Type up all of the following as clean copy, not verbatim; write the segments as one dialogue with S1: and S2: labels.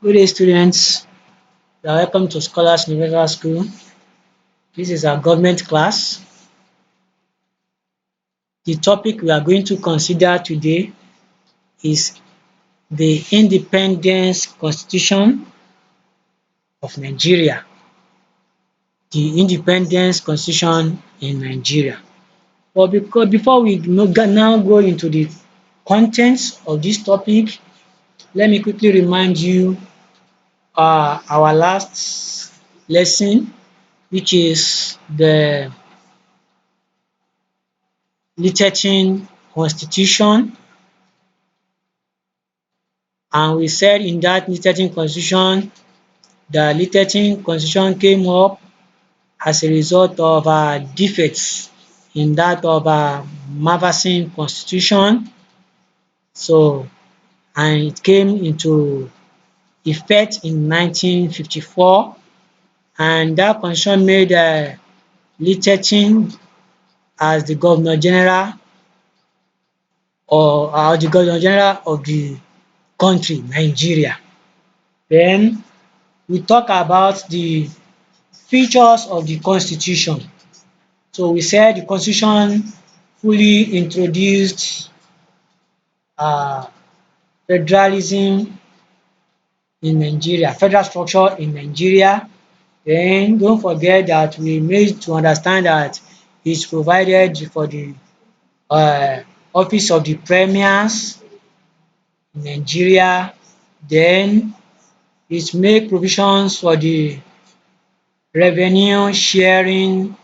S1: Good day, students. You are welcome to Scholars Universal School. This is our government class. The topic we are going to consider today is the Independence Constitution of Nigeria. The Independence Constitution in Nigeria. But before we now go into the contents of this topic, let me quickly remind you our last lesson, which is the Littleton Constitution, and we said in that Littleton Constitution, the Littleton Constitution came up as a result of defects in that of Maverson Constitution. So, and it came into effect in 1954, and that constitution made Littleton as the Governor General or the Governor General of the country, Nigeria. Then we talk about the features of the constitution. So we said the constitution fully introduced uh, federalism in Nigeria, federal structure in Nigeria. Then don't forget that we made to understand that it's provided for the uh, office of the premiers in Nigeria. Then it make provisions for the revenue sharing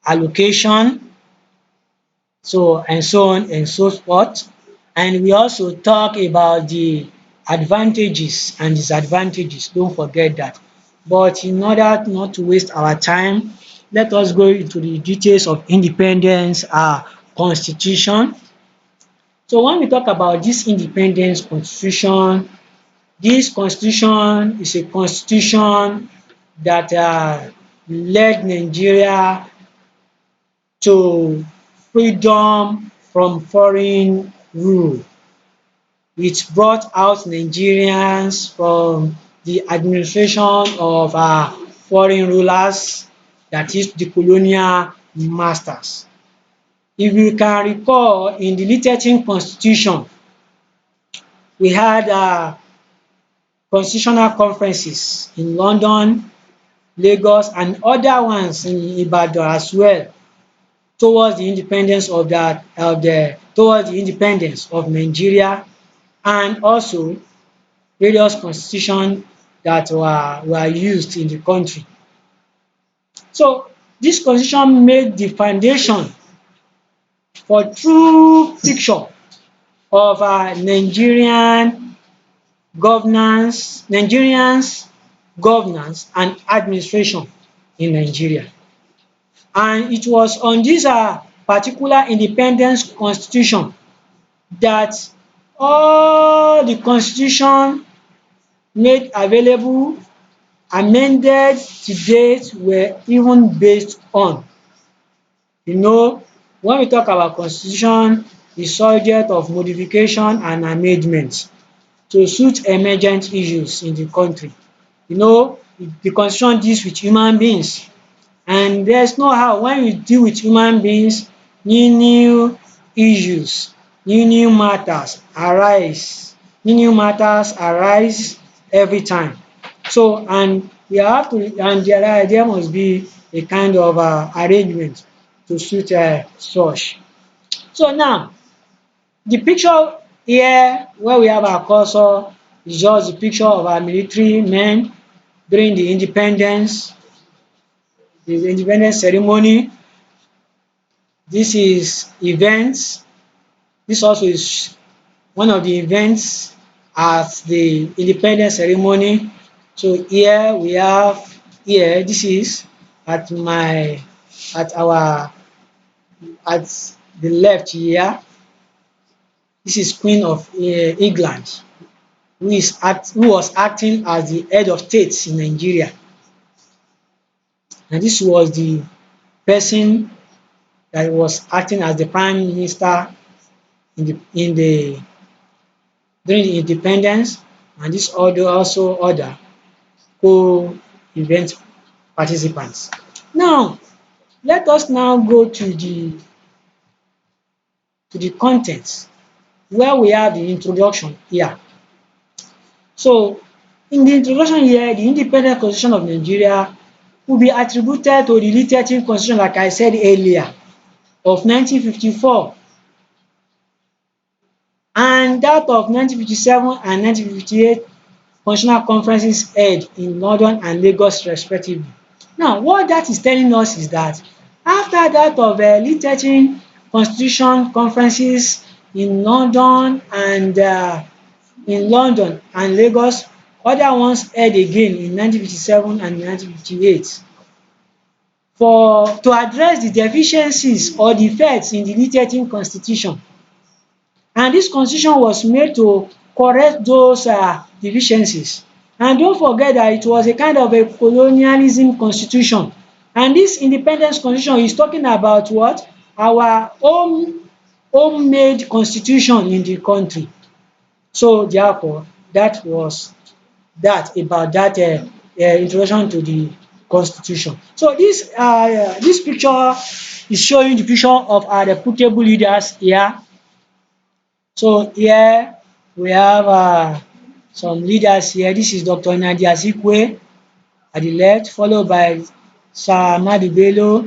S1: allocation, so on and so forth. And we also talk about the advantages and disadvantages, don't forget that. But in order not to waste our time, let us go into the details of independence constitution. So when we talk about this independence constitution, this constitution is a constitution that led Nigeria to freedom from foreign rule. It brought out Nigerians from the administration of foreign rulers, that is the colonial masters. If you can recall, in the Littleton Constitution, we had constitutional conferences in London, Lagos, and other ones in Ibadan as well, towards the independence towards the independence of Nigeria, and also various constitutions that were used in the country. So this constitution made the foundation for true picture of Nigerians governance and administration in Nigeria. And it was on this particular independence constitution that all the constitution made available, amended to date, were even based on. You know, when we talk about constitution, is subject of modification and amendment to suit emergent issues in the country. You know, the constitution deals with human beings, and there's no how when you deal with human beings, new issues, new matters arise, new matters arise every time. So, and we have to, and there must be a kind of arrangement to suit such. So now, the picture here where we have our cursor is just the picture of our military men during the independence ceremony. This is events. This also is one of the events at the independence ceremony. So here we have, here this is at my at our at the left here. This is Queen of England, who was acting as the head of state in Nigeria, and this was the person that was acting as the prime minister in the during the independence. and this order also order co-event participants. Now, let us now go to the con where we have the introduction here. So in the introduction here, the independent constitution of Nigeria will be attributed to the late 13th constitution, like I said earlier, of 1954, and that of 1957 and 1958 constitutional conferences held in London and Lagos respectively. Now, what that is telling us is that after that of late 13 constitution conferences in London and Lagos, other ones held again in 1957 and 1958, to address the deficiencies or defects in the late 13 constitution, and this constitution was made to correct those deficiencies. And don't forget that it was a kind of a colonialism constitution, and this independence constitution is talking about what? Our homemade constitution in the country. So therefore, that was that about that introduction to the constitution. So this picture is showing the picture of our reputable leaders here. So here we have some leaders here. This is Dr. Nnamdi Azikiwe at the left, followed by Sir Ahmadu Bello,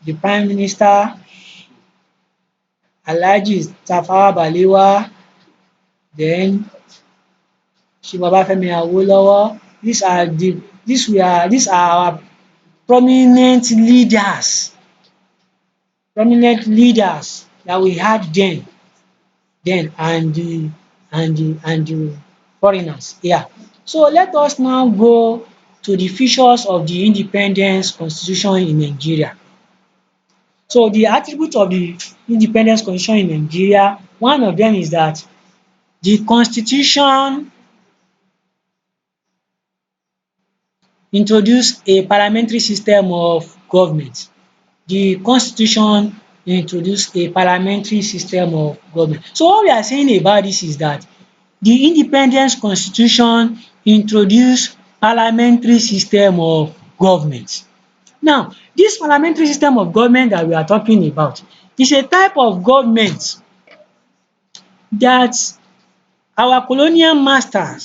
S1: the Prime Minister, Alhaji Tafawa Balewa, then Chief Obafemi Awolowo. These are our prominent leaders that we had then, and the foreigners. Yeah. So let us now go to the features of the independence constitution in Nigeria. So the attribute of the independence constitution in Nigeria, one of them is that the constitution introduced a parliamentary system of government. The constitution introduced a parliamentary system of government. So what we are saying about this is that the independence constitution introduced parliamentary system of government. Now, this parliamentary system of government that we are talking about is a type of government that our colonial master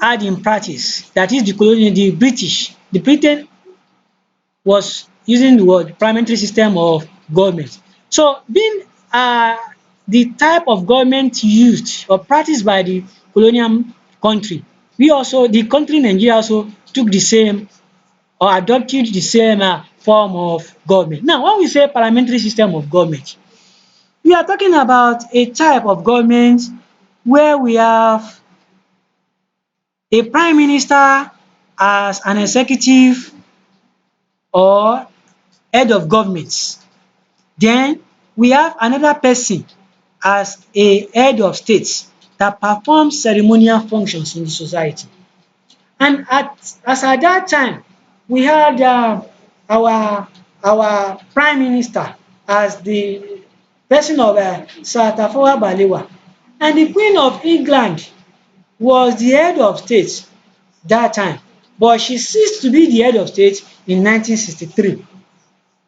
S1: had in practice. That is the British. The Britain was using the word parliamentary system of government. So being the type of government used or practiced by the colonial country, the country Nigeria also took the same or adopted the same form of government. Now, when we say parliamentary system of government, we are talking about a type of government where we have a prime minister as an executive or head of government. Then we have another person as a head of state that performs ceremonial functions in the society. And as at that time, we had our prime minister as the person of Sir Tafawa Balewa, and the Queen of England was the head of state that time, but she ceased to be the head of state in 1963.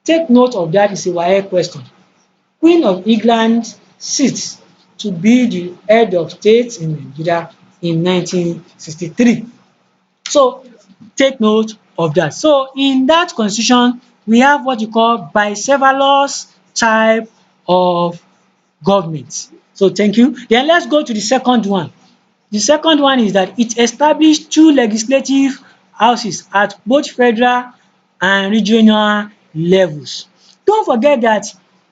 S1: Take note of that, it's a WAEC question. Queen of England ceased to be the head of state in Nigeria in 1963. So take note of that. So in that constitution, we have what you call bicameralous type of government. So thank you. Then let's go to the second one. The second one is that it established two legislative houses at both federal and regional levels. Don't forget that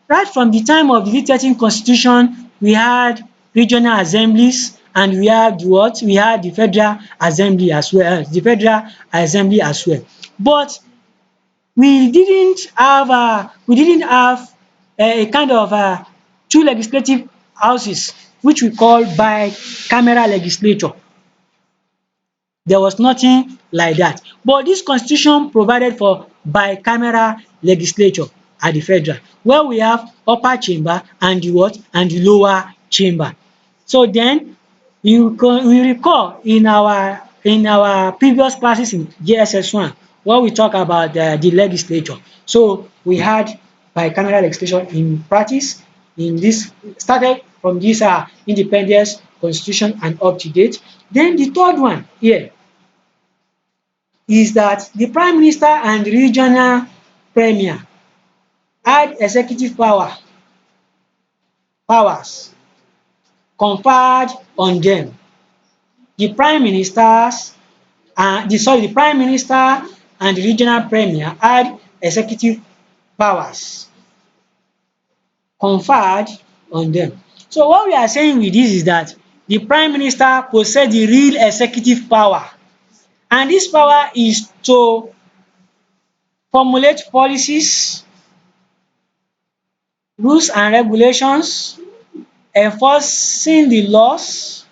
S1: right from the time of the late 13th constitution, we had regional assemblies, and we had what? We had the federal assembly as well. But we didn't have a kind of two legislative houses which we call bicameral legislature. There was nothing like that. But this constitution provided for bicameral legislature at the federal, where we have upper chamber and the what? And the lower chamber. So then we recall in our previous classes in JSS1 when we talk about the legislature. So we had bicameral legislation in practice in this started from this independence constitution and up to date. Then the third one here is that the prime minister and regional premier had executive powers conferred on them. The prime ministers the prime minister and the regional premier had executive powers conferred on them. So what we are saying with this is that the prime minister possess the real executive power, and this power is to formulate policies, rules and regulations, enforcing the laws,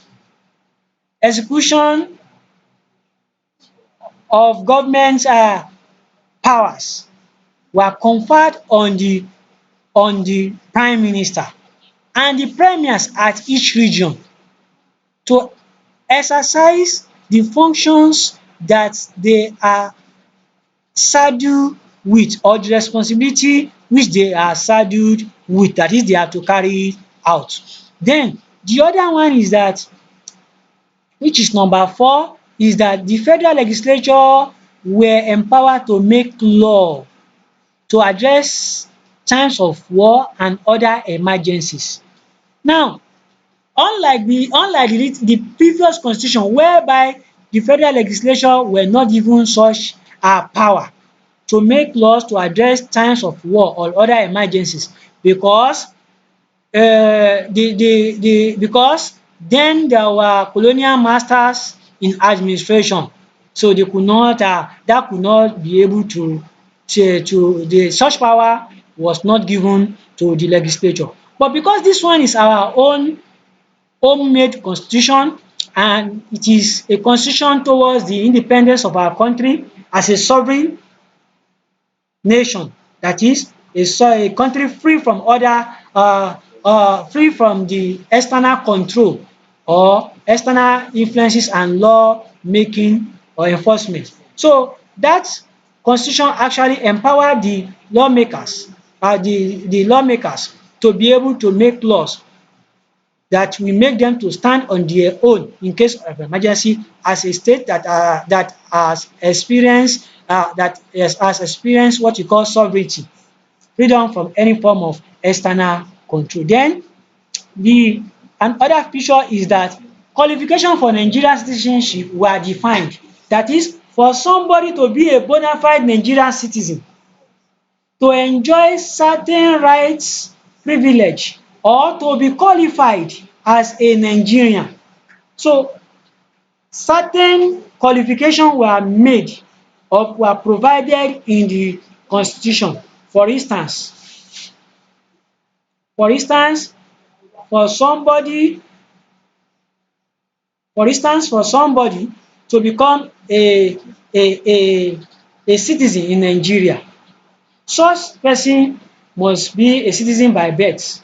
S1: execution of government powers were conferred on the prime minister and the premiers at each region to exercise the functions that they are saddled with, or the responsibility which they are saddled with, that is they have to carry out. Then the other one is that, which is number 4, is that the federal legislature were empowered to make law to address times of war and other emergencies. Now, unlike the previous constitution whereby the federal legislature were not given such power to make laws to address times of war or other emergencies, because because then there were colonial masters in administration, so they could not that could not be able to the such power was not given to the legislature. But because this one is our own homemade constitution, and it is a constitution towards the independence of our country as a sovereign nation, that is a country free from other free from the external control or external influences and law making or enforcement. So that constitution actually empower the lawmakers the lawmakers to be able to make laws that will make them to stand on their own in case of emergency, as a state that has experienced what you call sovereignty, freedom from any form of external control. Then the another feature is that qualification for Nigerian citizenship were defined. That is, for somebody to be a bona fide Nigerian citizen, to enjoy certain rights, privilege, or to be qualified as a Nigerian. So certain qualification were made or were provided in the constitution. For instance, for somebody for somebody to become a a citizen in Nigeria, such person must be a citizen by birth.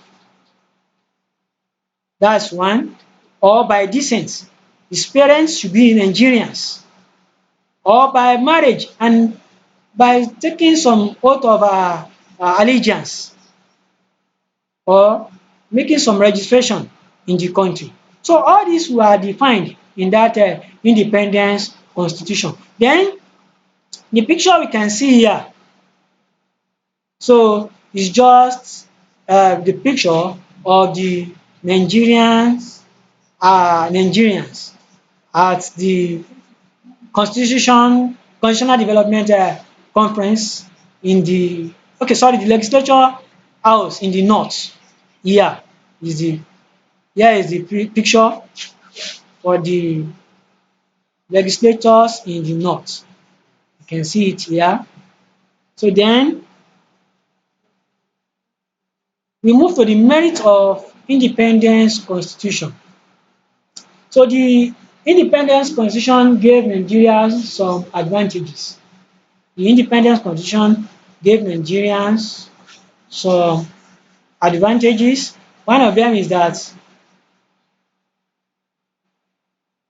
S1: That's one. Or by descent, his parents should be Nigerians, or by marriage and by taking some oath of allegiance, or making some registration in the country. So all these were defined in that independence constitution. Then the picture we can see here, so is just the picture of the Nigerians at the constitutional development conference in the the legislature house in the north. Here is the picture for the legislators in the north. You can see it here. So then we move to the merit of independence constitution. So the independence constitution gave Nigerians some advantages. The independence constitution gave Nigerians some advantages. One of them is that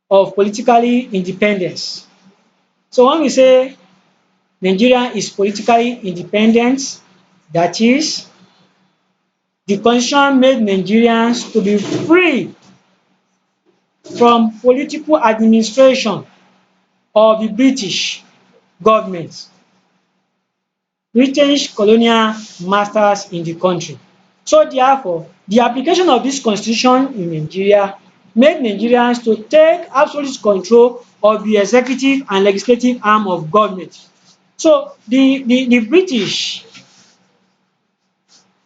S1: of politically independence. So when we say Nigeria is politically independent, that is, the constitution made Nigerians to be free from political administration of the British government, British colonial masters in the country. So therefore, the application of this constitution in Nigeria made Nigerians to take absolute control of the executive and legislative arm of government. So the British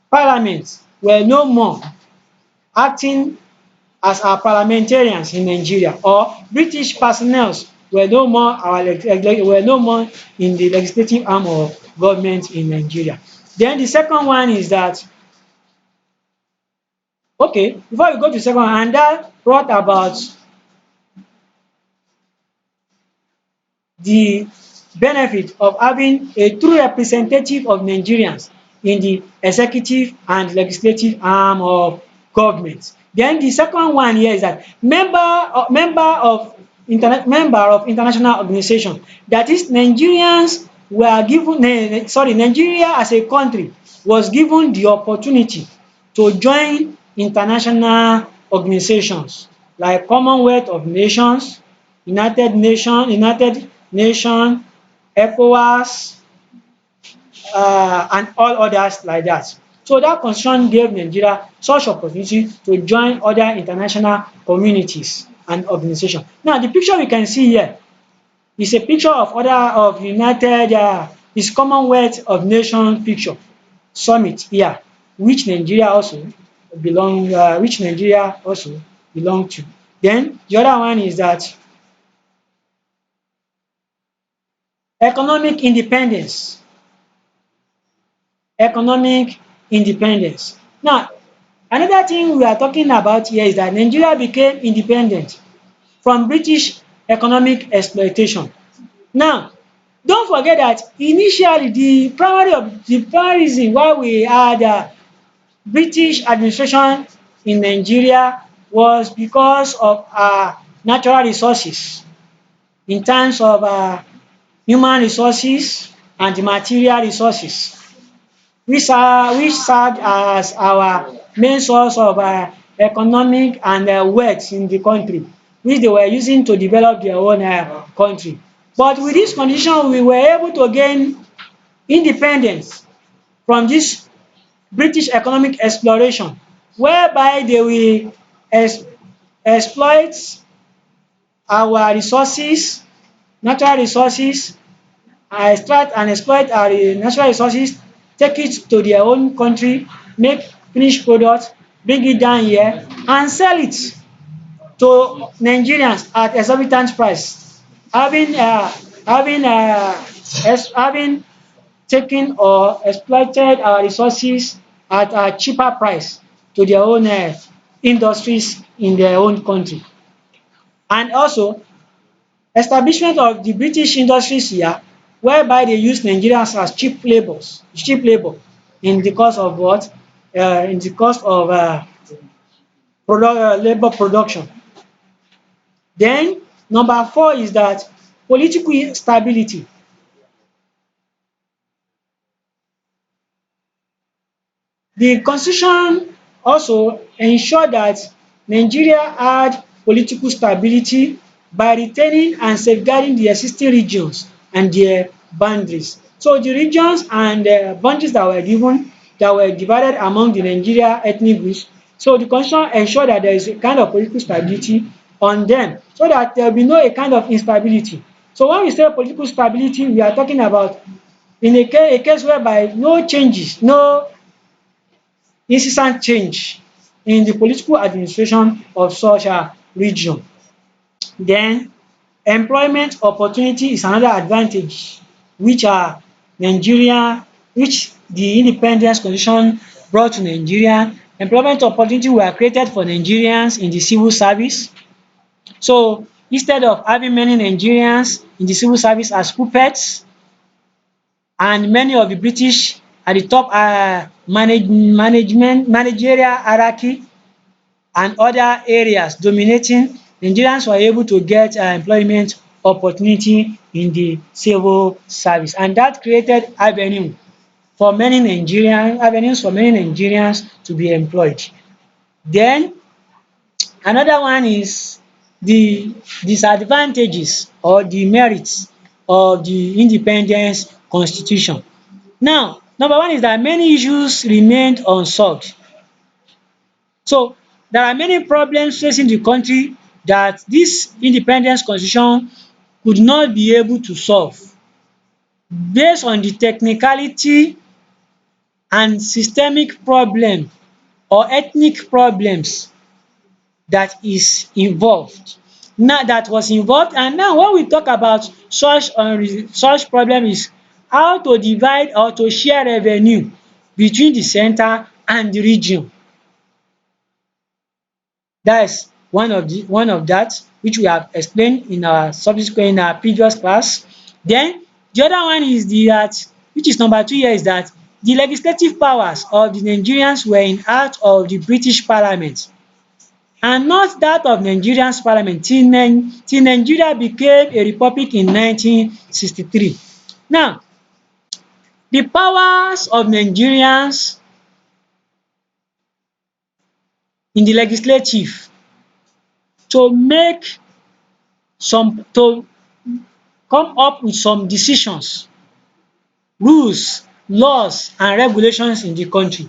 S1: parliament were no more acting as our parliamentarians in Nigeria, or British personnel were no more in the legislative arm of government in Nigeria. Then the second one is that, okay, before we go to the second one, and that brought about the benefit of having a true representative of Nigerians in the executive and legislative arm of government. Then the second one here is that member of international organization. That is, Nigerians were given Nigeria as a country was given the opportunity to join international organizations like Commonwealth of Nations, United Nation, ECOWAS, and all others like that. So that constitution gave Nigeria such opportunity to join other international communities and organizations. Now the picture we can see here is a picture of is Commonwealth of Nations picture summit here, which Nigeria also belong to. Then the other one is that economic independence. Economic independence. Now, another thing we are talking about here is that Nigeria became independent from British economic exploitation. Now, don't forget that initially the primary reason why we had British administration in Nigeria was because of our natural resources in terms of human resources and material resources, which served as our main source of economic and wealth in the country, which they were using to develop their own country. But with this condition, we were able to gain independence from this British economic exploration, whereby they will exploit our resources, natural resources, extract and exploit our natural resources, take it to their own country, make finished product, bring it down here and sell it to Nigerians at exorbitant price, having having taken or exploited our resources at a cheaper price to their own industries in their own country. And also establishment of the British industries here, whereby they use Nigerians as cheap labour in the course of what? In the course of labour production. Then number 4 is that political stability. The constitution also ensured that Nigeria had political stability by retaining and safeguarding the existing regions and their boundaries. So the regions and boundaries that were given, that were divided among the Nigeria ethnic groups, so the constitution ensured that there is a kind of political stability on them, so that there will be no a kind of instability. So when we say political stability, we are talking about in a case whereby no changes, no incessant change in the political administration of such a region. Then employment opportunity is another advantage which the independence constitution brought to Nigeria. Employment opportunity were created for Nigerians in the civil service. So instead of having many Nigerians in the civil service as puppets, and many of the British at the top managerial hierarchy and other areas dominating Nigerians were able to get employment opportunity in the civil service, and that created avenues for many Nigerians to be employed. Then another one is the disadvantages or the merits of the independence constitution. Now, number one is that many issues remained unsolved. So there are many problems facing the country that this independence constitution could not be able to solve based on the technicality and systemic problem or ethnic problems that is involved. Now that was involved, and now when we talk about such problem is how to divide or to share revenue between the center and the region. That is one of that which we have explained in our previous class. Then the other one is that which is number two here is that the legislative powers of the Nigerians were in out of the British parliament and not that of Nigerian's parliament till Nigeria became a republic in 1963. Now the powers of Nigerians in the legislative to make to come up with some decisions, rules, laws and regulations in the country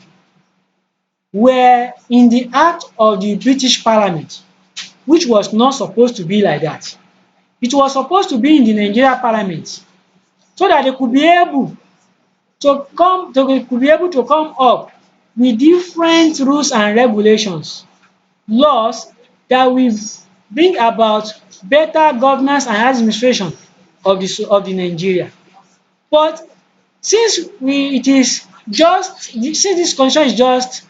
S1: were in the act of the British parliament, which was not supposed to be like that. It was supposed to be in the Nigeria parliament so that they could be able to come up with different rules and regulations, laws that will bring about better governance and administration of the Nigeria. But since this constitution is just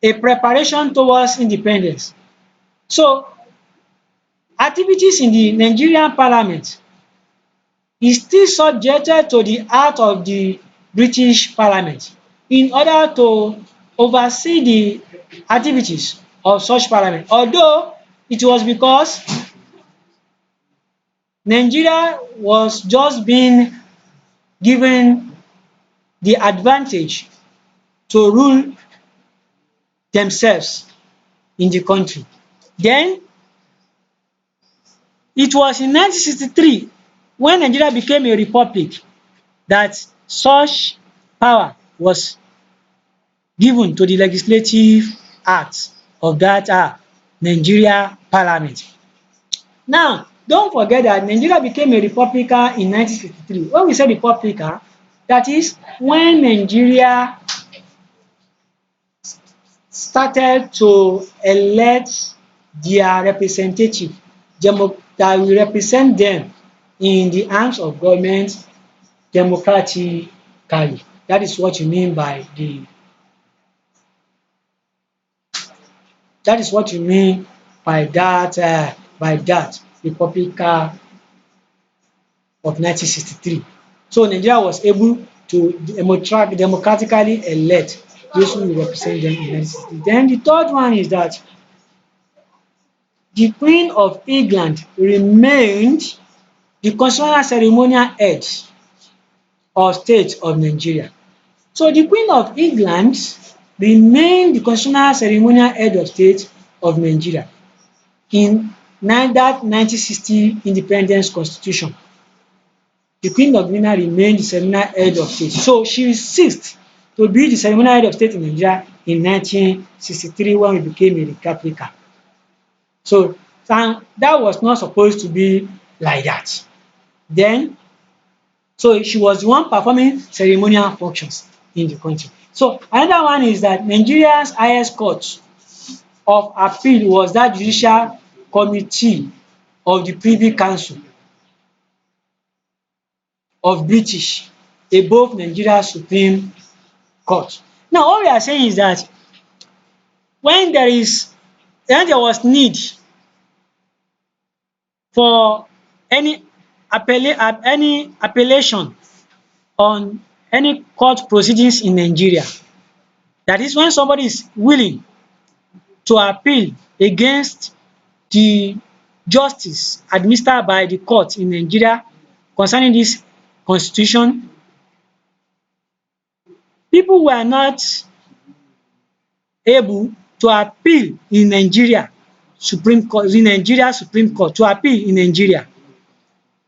S1: a preparation towards independence, so activities in the Nigerian parliament is still subjected to the act of the British parliament in order to oversee the activities of such parliament. Although it was because Nigeria was just being given the advantage to rule themselves in the country. Then it was in 1963 when Nigeria became a republic that such power was given to the legislative act of that Nigeria parliament. Now don't forget that Nigeria became a republic in 1963. When we say republic, that is when Nigeria started to elect their representative that will represent them in the arms of government democratically. That is what you mean by that Republic of 1963. So Nigeria was able to democratically elect those who will represent them in 1963. Then the third one is that the Queen of England remained the constitutional ceremonial head of state of Nigeria. So the Queen of England remained the constitutional ceremonial head of state of Nigeria in that 1960 independence constitution. The Queen of England remained the ceremonial head of state. So she ceased to be the ceremonial head of state in Nigeria in 1963 when we became a republic. So that was not supposed to be like that. Then so she was the one performing ceremonial functions in the country. So another one is that Nigeria's highest court of appeal was that judicial committee of the Privy Council of British above Nigeria Supreme Court. Now what we are saying is that when there was need for any appellation on any court proceedings in Nigeria, that is when somebody is willing to appeal against the justice administered by the court in Nigeria concerning this constitution, people were not able to appeal in Nigeria Supreme Court, to appeal in Nigeria.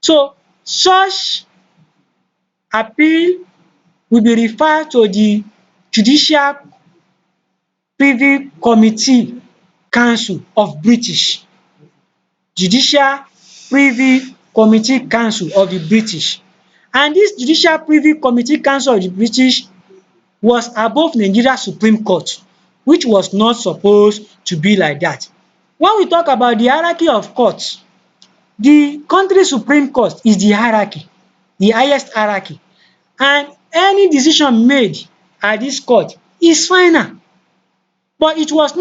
S1: So such appeal will be referred to the Judicial Privy Committee Council of British, Judicial Privy Committee Council of the British. And this Judicial Privy Committee Council of the British was above Nigeria Supreme Court, which was not supposed to be like that. When we talk about the hierarchy of courts, the country Supreme Court is the hierarchy, the highest hierarchy, and any decision made at this court is final. But it was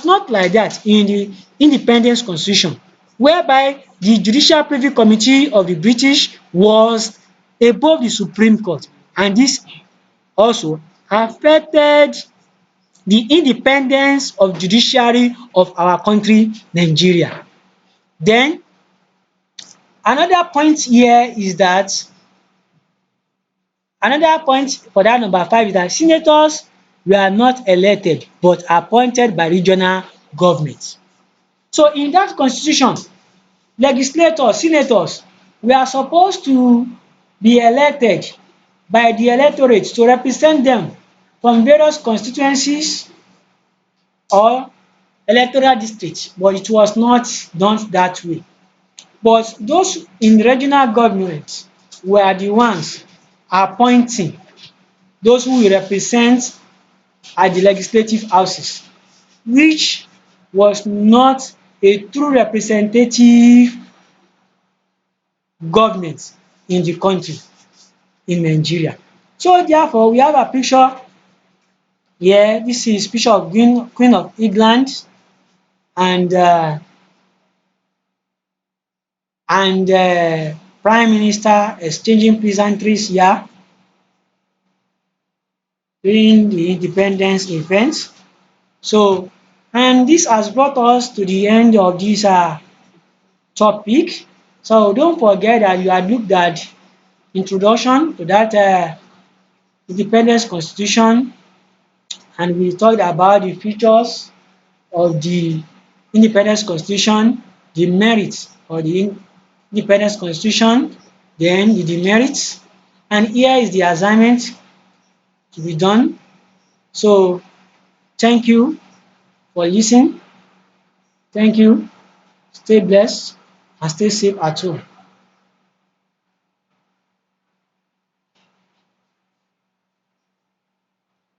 S1: not like that in the independence constitution, whereby the Judicial Privy Committee of the British was above the Supreme Court, and this also affected the independence of judiciary of our country Nigeria. Then another point here is that another point for that number 5 is that senators were not elected but appointed by regional government. So in that constitution, legislators, senators were supposed to be elected by the electorate to represent them from various constituencies or electoral districts, but it was not done that way. But those in regional government were the ones appointing those who will represent at the legislative houses, which was not a true representative government in the country, in Nigeria. So therefore, we have a picture here. This is picture of Queen of England and Prime Minister exchanging pleasantries here during the independence event. So, and this has brought us to the end of this topic. So don't forget that you had looked at introduction to that independence constitution, and we talked about the features of the independence constitution, the merits of the independence constitution, then the demerits, and here is the assignment to be done. So thank you for listening. Thank you. Stay blessed and stay safe at home.